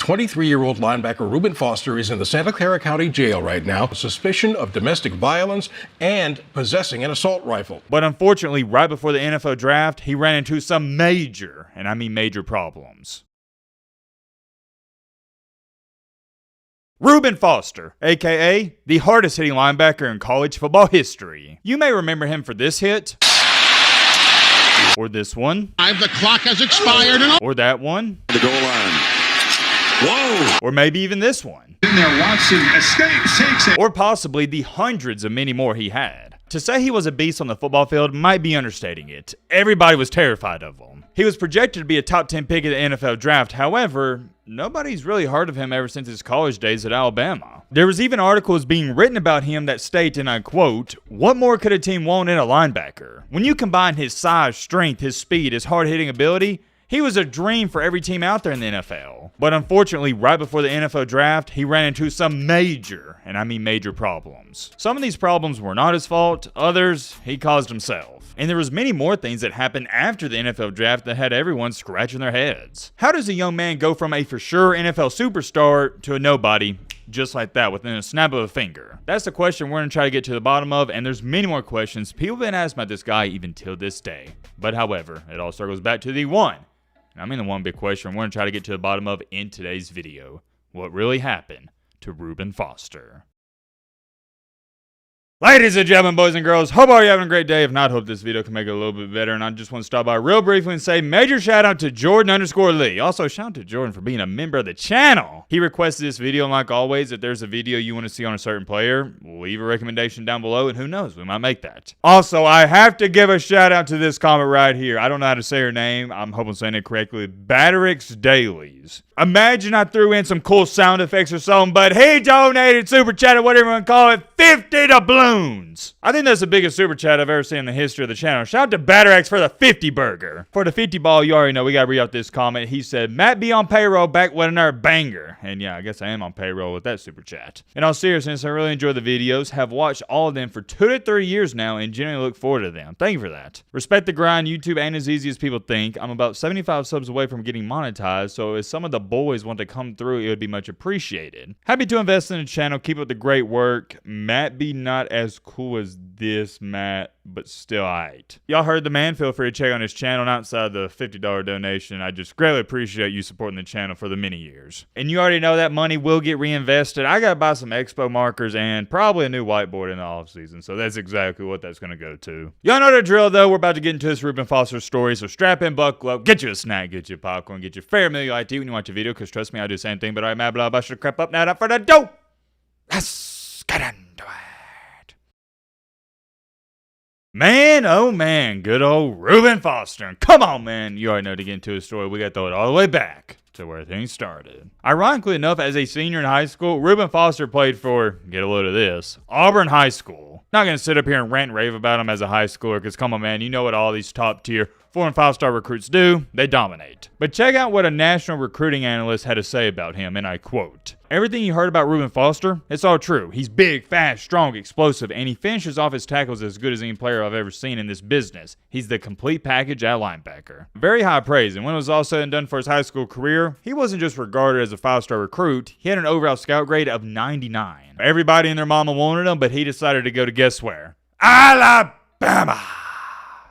23-year-old linebacker Reuben Foster is in the Santa Clara County Jail right now, suspicion of domestic violence and possessing an assault rifle. But unfortunately, right before the NFL draft, he ran into some major, and I mean major problems. Reuben Foster, aka the hardest hitting linebacker in college football history. You may remember him for this hit, or this one, The clock has expired. or that one, The goal line. Whoa! or maybe even this one, In there, Watson escapes, takes it. or possibly the hundreds of many more he had. To say he was a beast on the football field might be understating it. Everybody was terrified of him. He was projected to be a top 10 pick at the NFL draft. However, nobody's really heard of him ever since his college days at Alabama. There was even articles being written about him that state, and I quote, "What more could a team want in a linebacker? When you combine his size, strength, his speed, his hard-hitting ability, he was a dream for every team out there in the NFL." But unfortunately, right before the NFL draft, he ran into some major, and I mean major problems. Some of these problems were not his fault, others he caused himself. And there was many more things that happened after the NFL draft that had everyone scratching their heads. How does a young man go from a for sure NFL superstar to a nobody just like that within a snap of a finger? That's the question we're going to try to get to the bottom of, and there's many more questions people have been asked about this guy even till this day. But however, it all circles back to the one. I mean the one big question we're going to try to get to the bottom of in today's video. What really happened to Reuben Foster? Ladies and gentlemen, boys and girls, hope all you're having a great day. If not, hope this video can make it a little bit better. And I just want to stop by real briefly and say major shout out to Jordan_Lee. Also, shout out to Jordan for being a member of the channel. He requested this video, and like always, if there's a video you want to see on a certain player, leave a recommendation down below, and who knows, we might make that. Also, I have to give a shout out to this comment right here. I don't know how to say her name. I'm hoping I'm saying it correctly. Batterix Dailies. Imagine I threw in some cool sound effects or something, but he donated, super chatted, whatever you want to call it, 50 doubloons. I think that's the biggest super chat I've ever seen in the history of the channel. Shout out to Batterix for the 50 burger. For the 50 ball, you already know we got to read out this comment. He said, Matt be on payroll back with another banger. And yeah, I guess I am on payroll with that super chat. In all seriousness, I really enjoy the videos, have watched all of them for 2 to 3 years now, and genuinely look forward to them. Thank you for that. Respect the grind. YouTube ain't as easy as people think. I'm about 75 subs away from getting monetized, so if some of the boys want to come through, it would be much appreciated. Happy to invest in the channel. Keep up the great work. Matt be not as cool as this Matt, but still aight. Y'all heard the man. Feel free to check on his channel and outside the $50 donation. I just greatly appreciate you supporting the channel for the many years. And you already know that money will get reinvested. I gotta buy some expo markers and probably a new whiteboard in the off season, so that's exactly what that's gonna go to. Y'all know the drill though. We're about to get into this Reuben Foster story, so strap in, buckle up, get you a snack, get you a popcorn, get you a fair meal you like to eat when you watch a video, because trust me, I do the same thing. But alright, Matt, blah, blah, should crap up now, up for the dough. Let's get into it. Man, oh man, good old Reuben Foster. And come on, man, you already know to get into a story, we got to throw it all the way back to where things started. Ironically enough, as a senior in high school, Reuben Foster played for, get a load of this, Auburn High School. Not going to sit up here and rant and rave about him as a high schooler, because come on, man, you know what all these top tier 4- and 5-star recruits do. They dominate. But check out what a national recruiting analyst had to say about him, and I quote, "Everything you heard about Reuben Foster, it's all true. He's big, fast, strong, explosive, and he finishes off his tackles as good as any player I've ever seen in this business. He's the complete package at linebacker." Very high praise, and when it was all said and done for his high school career, he wasn't just regarded as a 5-star recruit, he had an overall scout grade of 99. Everybody and their mama wanted him, but he decided to go to guess where? Alabama!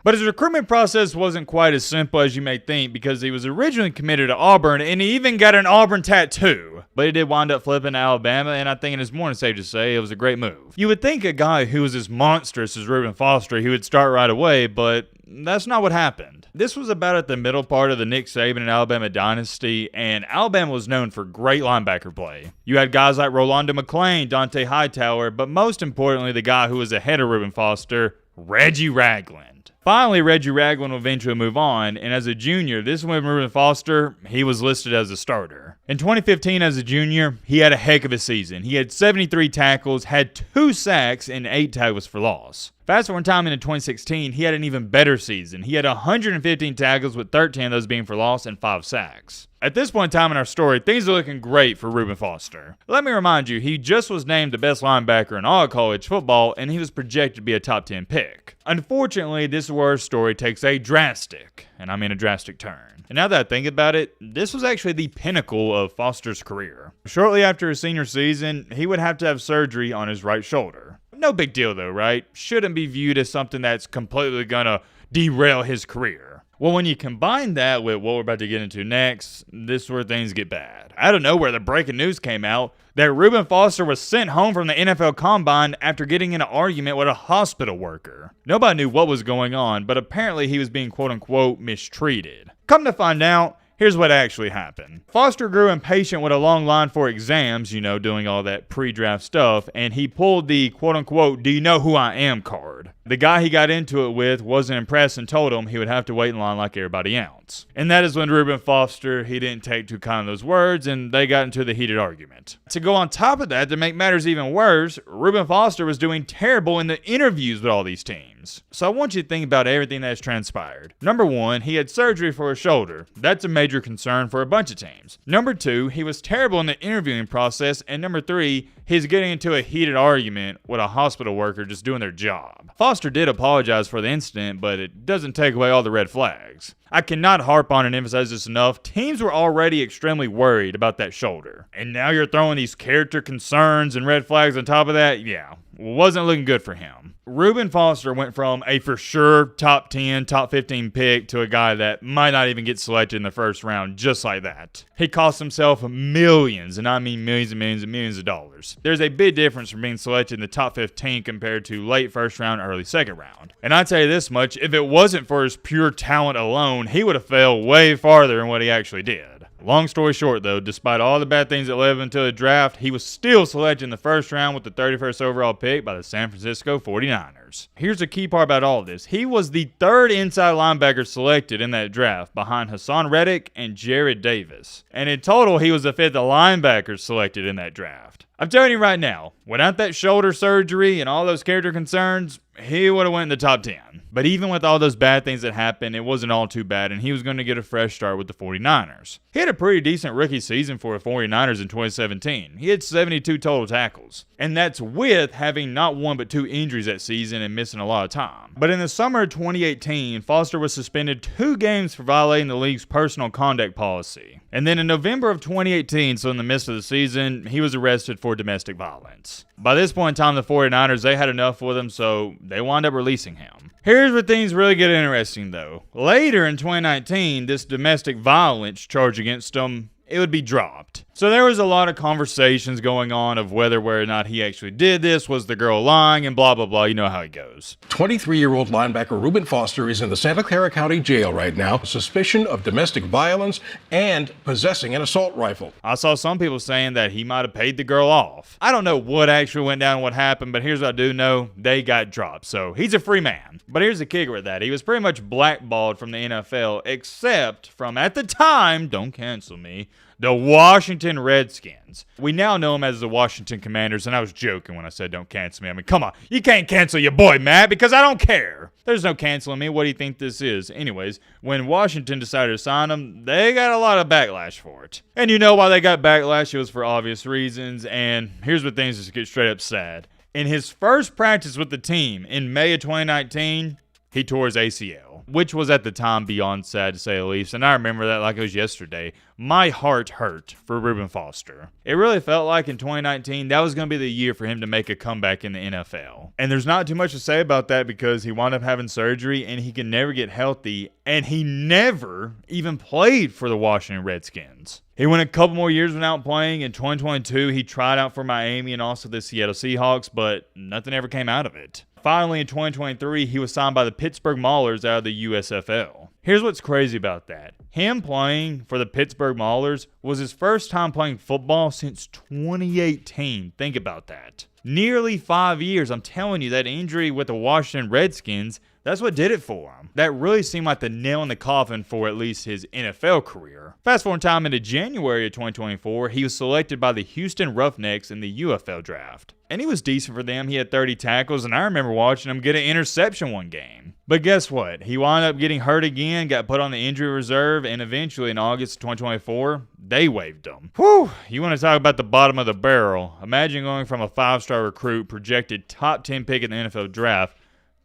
But his recruitment process wasn't quite as simple as you may think, because he was originally committed to Auburn, and he even got an Auburn tattoo. But he did wind up flipping to Alabama, and I think it is more than safe to say it was a great move. You would think a guy who was as monstrous as Reuben Foster, he would start right away, but that's not what happened. This was about at the middle part of the Nick Saban and Alabama dynasty, and Alabama was known for great linebacker play. You had guys like Rolando McClain, Dante Hightower, but most importantly, the guy who was ahead of Reuben Foster, Reggie Ragland. Finally, Reggie Ragland will eventually move on, and as a junior, this is when Reuben Foster, he was listed as a starter. In 2015, as a junior, he had a heck of a season. He had 73 tackles, had 2 sacks, and 8 tackles for loss. Fast forward time into 2016, he had an even better season. He had 115 tackles with 13 of those being for loss and 5 sacks. At this point in time in our story, things are looking great for Reuben Foster. Let me remind you, he just was named the best linebacker in all of college football, and he was projected to be a top 10 pick. Unfortunately, this is where our story takes a drastic, and I mean a drastic turn. And now that I think about it, this was actually the pinnacle of Foster's career. Shortly after his senior season, he would have to have surgery on his right shoulder. No big deal though, right? Shouldn't be viewed as something that's completely gonna derail his career. Well, when you combine that with what we're about to get into next, this is where things get bad. Out of nowhere, the breaking news came out that Reuben Foster was sent home from the NFL Combine after getting in an argument with a hospital worker. Nobody knew what was going on, but apparently he was being quote-unquote mistreated. Come to find out, here's what actually happened. Foster grew impatient with a long line for exams, doing all that pre-draft stuff, and he pulled the quote-unquote, "do you know who I am" card. The guy he got into it with wasn't impressed and told him he would have to wait in line like everybody else. And that is when Reuben Foster, he didn't take too kind of those words, and they got into the heated argument. To go on top of that, to make matters even worse, Reuben Foster was doing terrible in the interviews with all these teams. So I want you to think about everything that has transpired. Number one, he had surgery for his shoulder. That's a major concern for a bunch of teams. Number two, he was terrible in the interviewing process. And number three, he's getting into a heated argument with a hospital worker just doing their job. Foster did apologize for the incident, but it doesn't take away all the red flags. I cannot harp on and emphasize this enough. Teams were already extremely worried about that shoulder. And now you're throwing these character concerns and red flags on top of that? Yeah, wasn't looking good for him. Reuben Foster went from a for sure top 10, top 15 pick to a guy that might not even get selected in the first round just like that. He cost himself millions, and I mean millions and millions and millions of dollars. There's a big difference from being selected in the top 15 compared to late first round, early second round. And I tell you this much, if it wasn't for his pure talent alone, he would have fell way farther than what he actually did. Long story short, though, despite all the bad things that led him until the draft, he was still selected in the first round with the 31st overall pick by the San Francisco 49ers. Here's the key part about all of this. He was the third inside linebacker selected in that draft, behind Hassan Reddick and Jared Davis. And in total, he was the fifth linebacker selected in that draft. I'm telling you right now, without that shoulder surgery and all those character concerns, he would have went in the top 10. But even with all those bad things that happened, it wasn't all too bad, and he was going to get a fresh start with the 49ers. He had a pretty decent rookie season for the 49ers in 2017. He had 72 total tackles. And that's with having not one but 2 injuries that season and missing a lot of time. But in the summer of 2018, Foster was suspended 2 games for violating the league's personal conduct policy. And then in November of 2018, so in the midst of the season, he was arrested for domestic violence. By this point in time, the 49ers, they had enough with him, so they wound up releasing him. Here's where things really get interesting, though. Later in 2019, this domestic violence charge against him, it would be dropped. So there was a lot of conversations going on of whether or not he actually did this, was the girl lying, and blah, blah, blah. You know how it goes. 23-year-old linebacker Reuben Foster is in the Santa Clara County Jail right now. Suspicion of domestic violence and possessing an assault rifle. I saw some people saying that he might have paid the girl off. I don't know what actually went down and what happened, but here's what I do know. They got dropped, so he's a free man. But here's the kicker with that. He was pretty much blackballed from the NFL, except from, at the time, don't cancel me, the Washington Redskins. We now know him as the Washington Commanders, and I was joking when I said don't cancel me. I mean, come on, you can't cancel your boy, Matt, because I don't care. There's no canceling me. What do you think this is? Anyways, when Washington decided to sign him, they got a lot of backlash for it. And you know why they got backlash? It was for obvious reasons, and here's where things just get straight up sad. In his first practice with the team in May of 2019, he tore his ACL, which was at the time beyond sad to say the least, and I remember that like it was yesterday. My heart hurt for Reuben Foster. It really felt like in 2019, that was going to be the year for him to make a comeback in the NFL. And there's not too much to say about that because he wound up having surgery and he can never get healthy, and he never even played for the Washington Redskins. He went a couple more years without playing. In 2022, he tried out for Miami and also the Seattle Seahawks, but nothing ever came out of it. Finally, in 2023, he was signed by the Pittsburgh Maulers out of the USFL. Here's what's crazy about that. Him playing for the Pittsburgh Maulers was his first time playing football since 2018. Think about that. Nearly 5 years. I'm telling you, that injury with the Washington Redskins, That's what did it for him. That really seemed like the nail in the coffin for at least his NFL career. Fast forward time into January of 2024, he was selected by the Houston Roughnecks in the UFL draft. And he was decent for them. He had 30 tackles, and I remember watching him get an interception one game. But guess what? He wound up getting hurt again, got put on the injury reserve, and eventually in August of 2024, they waived him. Whew, you want to talk about the bottom of the barrel. Imagine going from a 5-star recruit, projected top 10 pick in the NFL draft,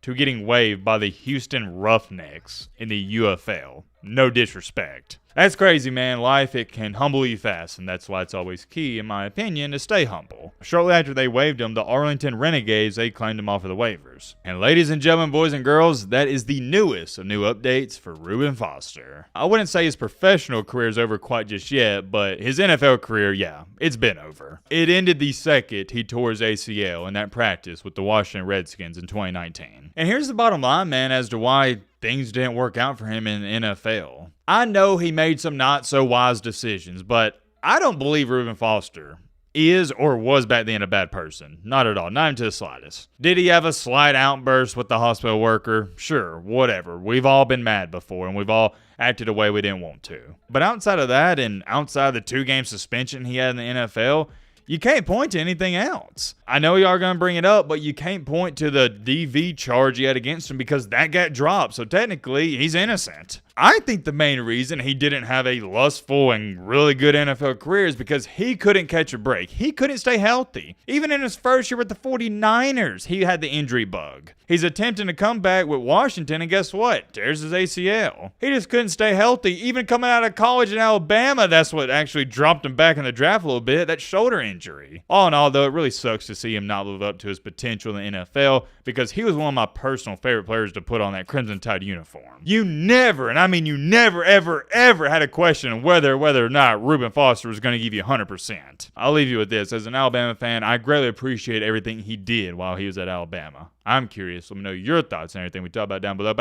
to getting waived by the Houston Roughnecks in the UFL. No disrespect. That's crazy, man. Life, it can humble you fast, and that's why it's always key, in my opinion, to stay humble. Shortly after they waived him, the Arlington Renegades, they claimed him off of the waivers. And ladies and gentlemen, boys and girls, that is the newest of new updates for Reuben Foster. I wouldn't say his professional career is over quite just yet, but his NFL career, yeah, it's been over. It ended the second he tore his ACL in that practice with the Washington Redskins in 2019. And here's the bottom line, man, as to why things didn't work out for him in the NFL. I know he made some not so wise decisions, but I don't believe Reuben Foster is or was back then a bad person. Not at all. Not even to the slightest. Did he have a slight outburst with the hospital worker? Sure, whatever. We've all been mad before, and we've all acted a way we didn't want to. But outside of that, and outside the 2-game suspension he had in the NFL, you can't point to anything else. I know you are going to bring it up, but you can't point to the DV charge he had against him because that got dropped. So technically, he's innocent. I think the main reason he didn't have a lustful and really good NFL career is because he couldn't catch a break. He couldn't stay healthy. Even in his first year with the 49ers, he had the injury bug. He's attempting to come back with Washington, and guess what? Tears his ACL. He just couldn't stay healthy. Even coming out of college in Alabama, that's what actually dropped him back in the draft a little bit, that shoulder injury. All in all, though, it really sucks to see him not live up to his potential in the NFL because he was one of my personal favorite players to put on that Crimson Tide uniform. You never, and I mean you never, ever, ever had a question of whether or not Reuben Foster was going to give you 100%. I'll leave you with this. As an Alabama fan, I greatly appreciate everything he did while he was at Alabama. I'm curious. Let me know your thoughts and everything we talk about down below.